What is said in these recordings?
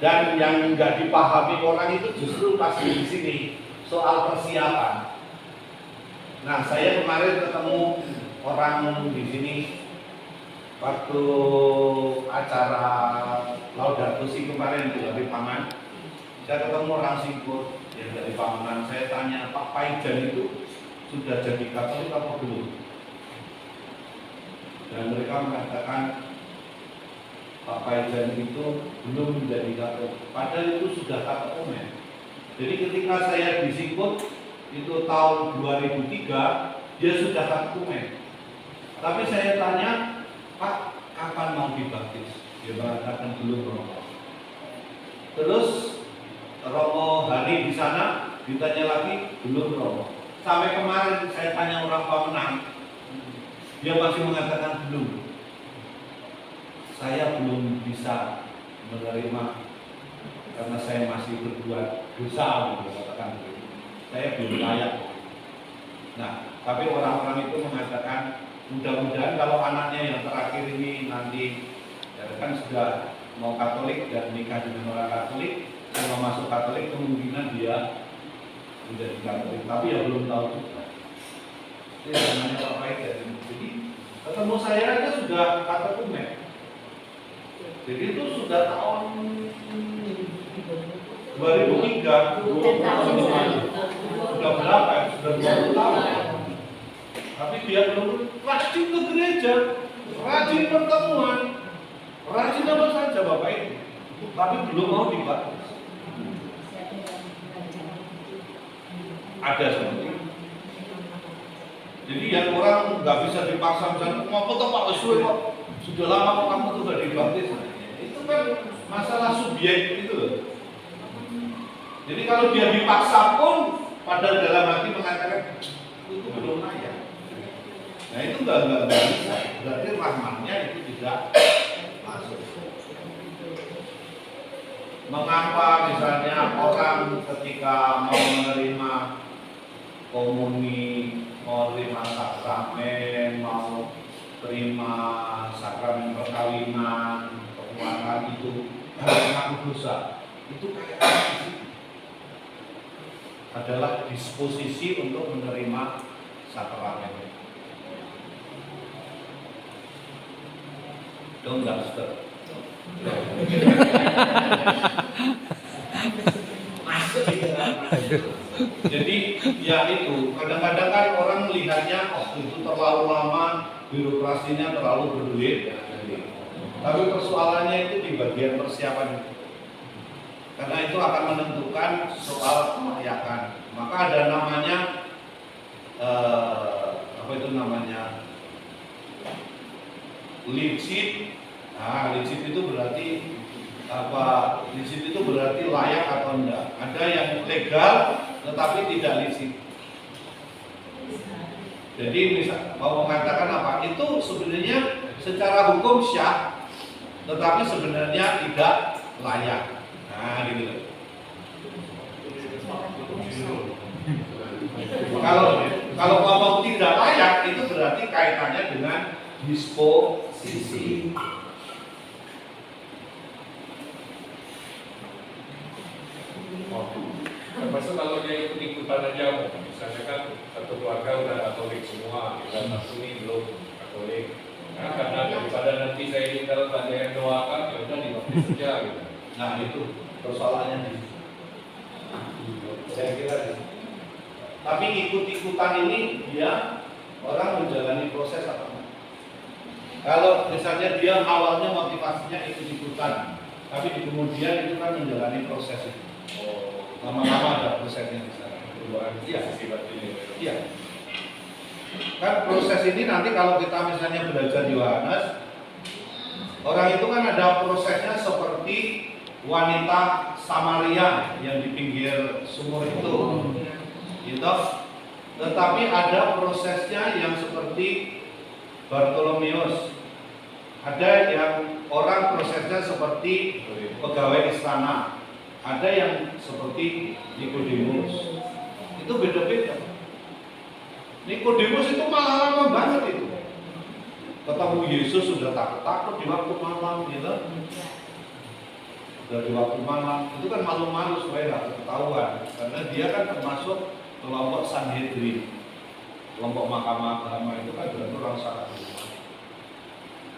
Dan yang nggak dipahami orang itu justru pasti di sini soal persiapan. Nah, saya kemarin ketemu orang di sini waktu acara Laudato Si kemarin itu dari Paman. Saya ketemu orang Singkut yang dari Paman. Saya tanya, Pak Paijan itu sudah jadi Katolik apa belum? Dan mereka mengatakan Pak Paijan itu belum menjadi Katolik, padahal itu sudah katekumen. Jadi ketika saya di Singkut itu tahun 2003, dia sudah katekumen. Tapi saya tanya, Pak, kapan mau dibaptis? Dia mengatakan belum Romo. Terus Romo hari di sana ditanya lagi, belum Romo. Sampai kemarin saya tanya orang Pamenang, dia masih mengatakan belum. Saya belum bisa menerima karena saya masih berbuat dosa, katakan begitu. Saya belum layak. Nah, tapi orang-orang itu mengatakan mudah-mudahan kalau anaknya yang terakhir ini nanti ya kan sudah mau Katolik dan nikah dengan orang Katolik, kalau masuk Katolik kemungkinan dia menjadi Katolik, tapi ya belum tahu juga. Itu namanya Pak Paijan. Jadi ketemu saya aja sudah katekumen. Jadi itu sudah tahun 2003, sudah berapa? Sudah 20 tahun. Tapi dia belum rajin ke gereja, rajin pertemuan, rajin apa saja Bapak Ibu. Tapi belum mau dibaptis. Ada seperti itu. Jadi yang orang nggak bisa dipaksa, misalnya mau foto Pak Usui kok sudah lama kok kamu tuh nggak dibaptis. Itu kan masalah subjek itu loh. Jadi kalau dia dipaksa pun pada dalam hati mengatakan itu belum layak. Nah itu nggak bisa. Berarti rahmatnya itu tidak masuk. Mengapa misalnya orang ketika mau menerima komuni, mau terima sakramen, mau terima sakramen perkawinan, kekuatan itu mengaku dosa, itu kayak adalah disposisi untuk menerima sakramen. Dong nggak Ustaz? Jadi ya itu kadang-kadang kan orang melihatnya itu terlalu lama, birokrasinya terlalu berbelit. Tapi persoalannya itu di bagian persiapan, karena itu akan menentukan soal kelayakan. Maka ada namanya apa itu namanya licit. Nah, licit itu berarti apa? Licit itu berarti layak atau enggak. Ada yang legal tetapi tidak licit. Jadi misal mau mengatakan apa? Itu sebenarnya secara hukum syah, tetapi sebenarnya tidak layak. Nah, gitu. Kalau ngomong tidak layak itu berarti kaitannya dengan disposisi. Termasuk kalau dia ikut-ikutan aja, misalnya kan satu keluarga udah Katolik semua, kita satu ini belum Katolik. Nah, karena daripada nanti saya tinggal ada yang doakan, ya udah dibaptis saja gitu. Nah itu persoalannya di saya kira itu. Tapi ikut-ikutan ini dia orang menjalani proses apa enggak? Kalau misalnya dia awalnya motivasinya ikut-ikutan, tapi di kemudian itu kan menjalani proses itu. Lama-lama ada prosesnya di sana. Iya. Kan proses ini nanti kalau kita misalnya belajar Yohanes, orang itu kan ada prosesnya seperti wanita Samaria yang di pinggir sumur itu, gitu. Tetapi ada prosesnya yang seperti Bartolomeus. Ada yang orang prosesnya seperti pegawai istana. Ada yang seperti Nikodemus. Itu beda-beda. Nikodemus itu malah lama banget itu. Ketemu Yesus sudah takut-takut di waktu malam gitu. dari waktu malam, itu kan malu-malu supaya nggak ketahuan, karena dia kan termasuk kelompok Sanhedrin, kelompok mahkamah agama itu kan berarti orang salah.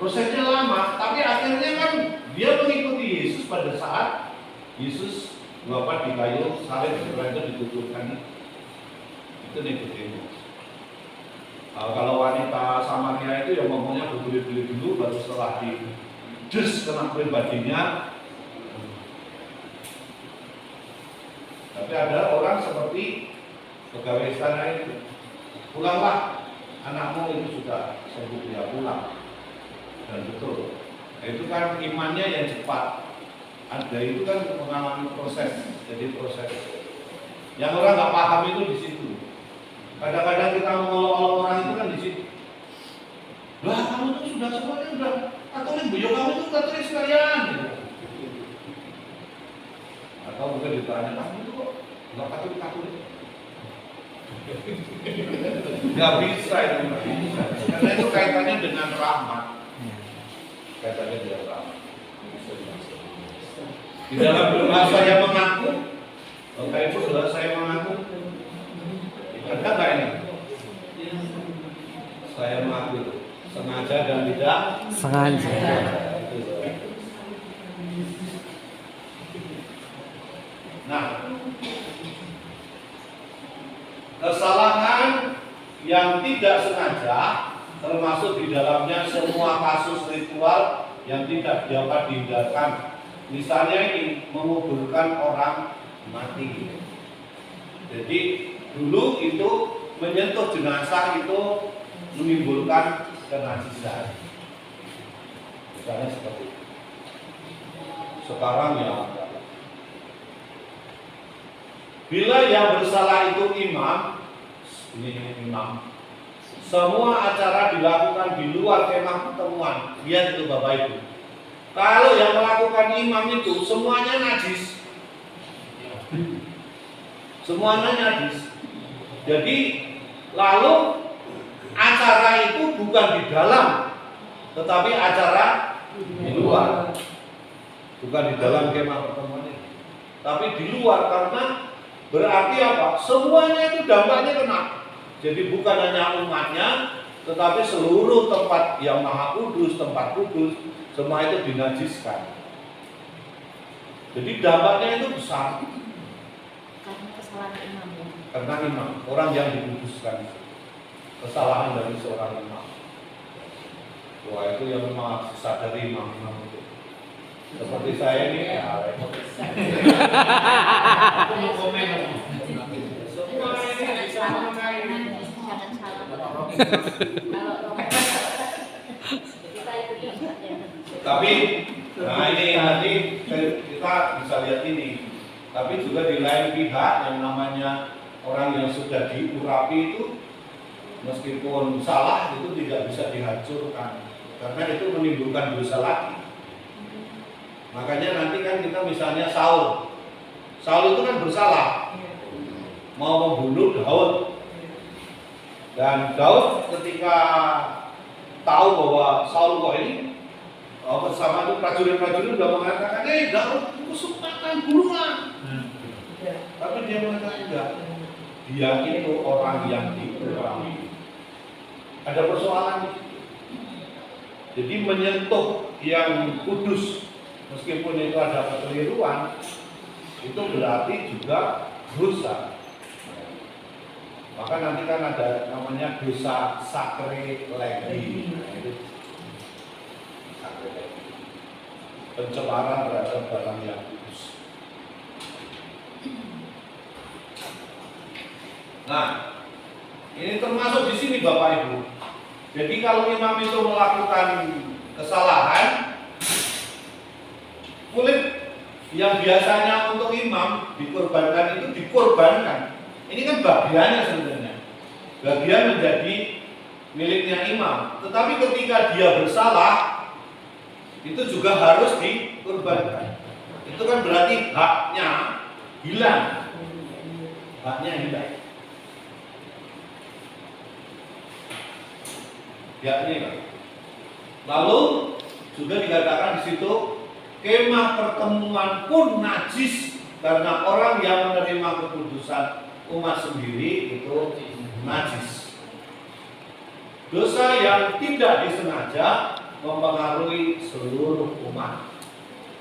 Prosesnya lama, tapi akhirnya kan dia mengikuti Yesus pada saat Yesus wafat di kayu salib, setelah itu dikuburkan. Itu Nikodemus. Kalau wanita Samaria itu yang ngomongnya berbelit-belit dulu, baru setelah des kena pribadinya. Tapi ada orang seperti pegawai istana itu, pulanglah, anakmu itu sudah sembuh, dia pulang. Dan betul, itu kan imannya yang cepat. Ada itu kan mengalami proses, jadi proses. Yang orang nggak paham itu di situ. Kadang-kadang kita mengolok-olok orang itu kan di situ. Lah kamu tuh sudah semuanya udah Katolik, beliau kamu itu Katolik sekalian. Atau mungkin ditanya, kamu itu kok nggak Katolik? Nggak bisa itu, nggak bisa. Karena itu kaitannya dengan rahmat. Kaitannya dengan rahmat. Di dalam doa saya mengaku, Bapak Ibu saudara saya mengaku, ada nggak ini? Saya mengaku, sengaja dan tidak sengaja. Nah, kesalahan yang tidak sengaja termasuk di dalamnya semua kasus ritual yang tidak dapat dihindarkan. Misalnya ini menguburkan orang mati. Jadi dulu itu menyentuh jenazah itu menimbulkan kenajisan. Misalnya seperti itu. Sekarang ya, bila yang bersalah itu imam, ini imam, semua acara dilakukan di luar kemah pertemuan. Lihat itu Bapak Ibu. Kalau yang melakukan imam itu semuanya najis, semuanya najis. Jadi lalu acara itu bukan di dalam, tetapi acara di luar. Bukan di dalam kemah pertemuan ini, tapi di luar, karena berarti apa? Semuanya itu dampaknya kena. Jadi bukan hanya umatnya, tetapi seluruh tempat yang maha kudus, tempat kudus, semua itu dinajiskan. Jadi dampaknya itu besar. Karena kesalahan imam ya. Karena imam, orang yang dikuduskan, kesalahan dari seorang imam. Wah itu yang memang sadari imam itu. Seperti saya ini, aku mau komen. Semua ini bisa mengenai. Jangan salah. Kalau kita itu tidak. Tapi, nah ini nanti kita bisa lihat ini. Tapi juga di lain pihak yang namanya orang yang sudah diurapi itu, meskipun salah itu tidak bisa dihancurkan, karena itu menimbulkan dosa lagi. Makanya nanti kan kita misalnya Saul itu kan bersalah, mau membunuh Daud, dan Daud ketika tahu bahwa Saul kok ini bersama itu prajurit-prajurit sudah mengatakan, Daud kesempatan bunuhlah. Tapi dia mengatakan enggak, dia itu orang yang diurapi. Ada persoalan di situ. Jadi menyentuh yang kudus, meskipun itu ada kekeliruan, itu berarti juga dosa. Maka nanti kan ada namanya dosa sakrelegi. Pencemaran terhadap barang yang kudus. Nah, ini termasuk di sini Bapak Ibu. Jadi kalau imam itu melakukan kesalahan, kulit yang biasanya untuk imam dikorbankan itu dikorbankan. Ini kan bagiannya sebenarnya. Bagian menjadi miliknya imam. Tetapi ketika dia bersalah, itu juga harus dikorbankan. Itu kan berarti haknya hilang. Haknya hilang. Ya ini. Lalu juga dikatakan di situ kemah pertemuan pun najis karena orang yang menerima keputusan umat sendiri itu najis. Dosa yang tidak disengaja mempengaruhi seluruh umat.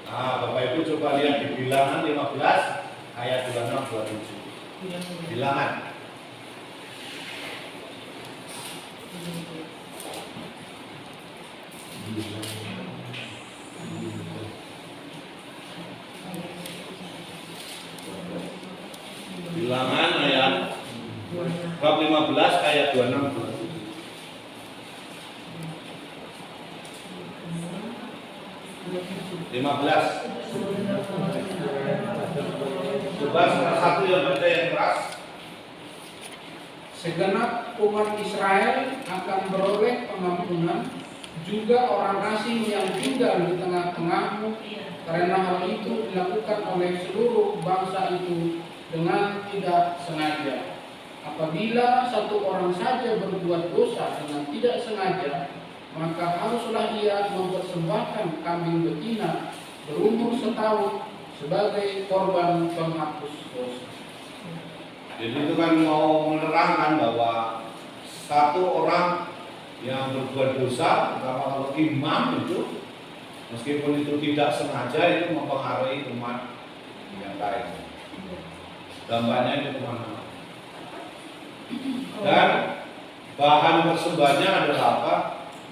Nah, Bapak Ibu coba lihat di Bilangan 15 ayat 26-27. Bilangan. Bilangan ayat bab 15 ayat 26-27. Coba salah satu yang baca yang keras. Segenap umat Israel akan beroleh pengampunan, juga orang asing yang tinggal di tengah-tengahmu, karena hal itu dilakukan oleh seluruh bangsa itu dengan tidak sengaja. Apabila satu orang saja berbuat dosa dengan tidak sengaja, maka haruslah ia mempersembahkan kambing betina berumur setahun sebagai korban penghapus dosa. Jadi itu kan mau menerangkan bahwa satu orang yang berbuat dosa, terutama kalau imam itu, meskipun itu tidak sengaja, itu mempengaruhi umat yang lain. Dampaknya itu kemana-mana. Dan bahan persembahannya adalah apa?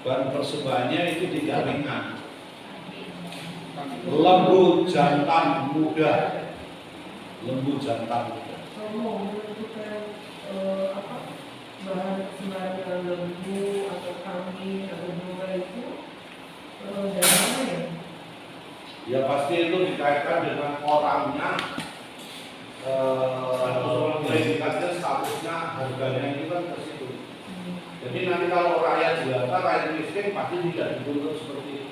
Bahan persembahannya itu tidak ringan. Lembu jantan muda. Lembu jantan muda. Mau menentukan bahan sembahyang lembu atau kambing atau domba itu dari mana ya? Ya pasti itu dikaitkan dengan orangnya. Predikatnya statusnya, harganya itu kan ke situ. Jadi nanti kalau rakyat jelata, rakyat miskin pasti tidak dituntut seperti itu.